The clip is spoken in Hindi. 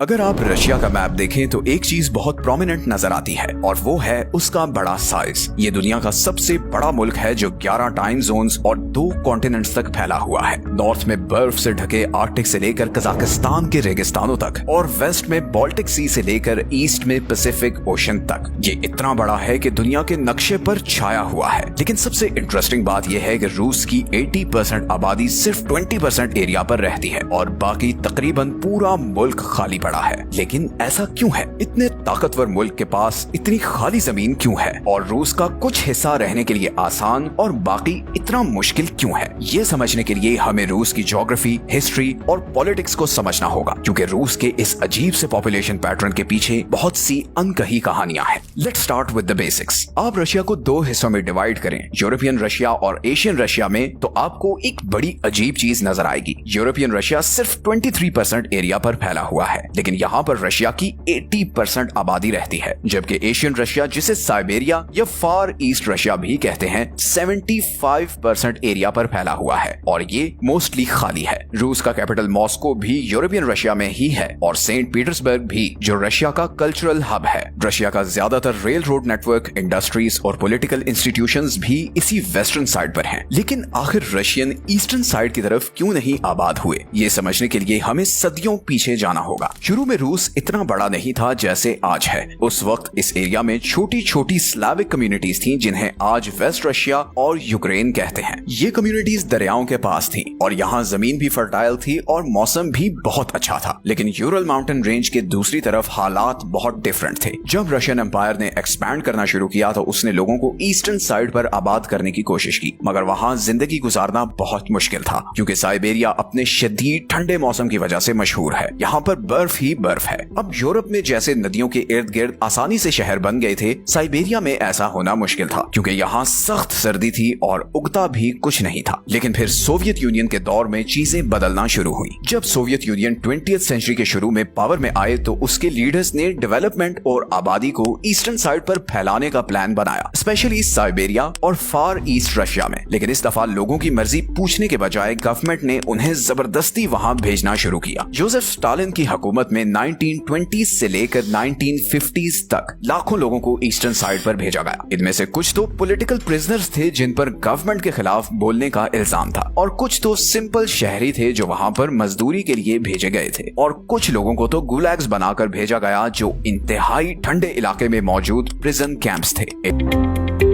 अगर आप रशिया का मैप देखें तो एक चीज बहुत प्रोमिनेंट नजर आती है और वो है उसका बड़ा साइज। ये दुनिया का सबसे बड़ा मुल्क है जो 11 टाइम जोन्स और 2 कॉन्टिनेंट्स तक फैला हुआ है। नॉर्थ में बर्फ से ढके आर्कटिक से लेकर कजाकिस्तान के रेगिस्तानों तक और वेस्ट में बाल्टिक सी से लेकर ईस्ट में पैसिफिक ओशन तक। ये इतना बड़ा है कि दुनिया के नक्शे पर छाया हुआ है। लेकिन सबसे इंटरेस्टिंग बात यह है कि रूस की 80% आबादी सिर्फ 20% एरिया पर रहती है और बाकी तकरीबन पूरा मुल्क खाली पड़ा है। लेकिन ऐसा क्यों है? इतने ताकतवर मुल्क के पास इतनी खाली जमीन क्यों है और रूस का कुछ हिस्सा रहने के लिए आसान और बाकी इतना मुश्किल क्यों है? ये समझने के लिए हमें रूस की ज्योग्राफी, हिस्ट्री और पॉलिटिक्स को समझना होगा, क्योंकि रूस के इस अजीब से पॉपुलेशन पैटर्न के पीछे बहुत सी अनकही कहानियां हैं। Let's start with the basics. आप रशिया को 2 हिस्सों में डिवाइड करें, यूरोपियन रशिया और एशियन रशिया में, तो आपको एक बड़ी अजीब चीज नजर आएगी। यूरोपियन रशिया सिर्फ 23% एरिया पर फैला हुआ है, लेकिन यहाँ पर रशिया की 80% आबादी रहती है, जबकि एशियन रशिया, जिसे साइबेरिया या फार ईस्ट रशिया भी कहते हैं, 75% एरिया पर फैला हुआ है और ये मोस्टली खाली है। रूस का कैपिटल मॉस्को भी यूरोपियन रशिया में ही है और सेंट पीटर्सबर्ग भी, जो रशिया का कल्चरल हब है। रशिया का ज्यादातर रेल रोड नेटवर्क, इंडस्ट्रीज और पॉलिटिकल इंस्टीट्यूशंस भी इसी वेस्टर्न साइड पर हैं। लेकिन आखिर रशियन ईस्टर्न साइड की तरफ क्यों नहीं आबाद हुए? ये समझने के लिए हमें सदियों पीछे जाना होगा। शुरू में रूस इतना बड़ा नहीं था जैसे आज है। उस वक्त इस एरिया में छोटी छोटी स्लाविक कम्युनिटीज थीं, जिन्हें आज वेस्ट रशिया और यूक्रेन कहते हैं। ये कम्युनिटीज दरियाओं के पास थीं और यहाँ जमीन भी फर्टाइल थी और मौसम भी बहुत अच्छा था। लेकिन यूरल माउंटेन रेंज के दूसरी तरफ हालात बहुत डिफरेंट थे। जब रशियन एम्पायर ने एक्सपैंड करना शुरू किया तो उसने लोगों को ईस्टर्न साइड पर आबाद करने की कोशिश की, मगर वहाँ जिंदगी गुजारना बहुत मुश्किल था, क्योंकि साइबेरिया अपने शदीद ठंडे मौसम की वजह से मशहूर है। यहाँ पर बर्फ ही बर्फ है। अब यूरोप में जैसे नदियों के इर्द गिर्द आसानी से शहर बन गए थे, साइबेरिया में ऐसा होना मुश्किल था, क्योंकि यहाँ सख्त सर्दी थी और उगता भी कुछ नहीं था। लेकिन फिर सोवियत यूनियन के दौर में चीजें बदलना शुरू हुई। जब सोवियत यूनियन 20th सेंचुरी के शुरू में पावर में आए तो उसके लीडर्स ने डेवलपमेंट और आबादी को ईस्टर्न साइड पर फैलाने का प्लान बनाया, स्पेशली साइबेरिया और फार ईस्ट रशिया में। लेकिन इस दफा लोगों की मर्जी पूछने के बजाय गवर्नमेंट ने उन्हें जबरदस्ती वहां भेजना शुरू किया। जोसेफ स्टालिन की हुकूमत में 1920s से लेकर 1950s तक लाखों लोगों को ईस्टर्न साइड पर भेजा गया। इनमें से कुछ तो पॉलिटिकल प्रिजनर्स थे जिन पर गवर्नमेंट के खिलाफ बोलने का इल्जाम था, और कुछ तो सिंपल शहरी थे जो वहां पर मजदूरी के लिए भेजे गए थे, और कुछ लोगों को तो गुलैग्स बनाकर भेजा गया जो इंतहाई ठंडे इलाके में मौजूद प्रिजन कैंप्स थे।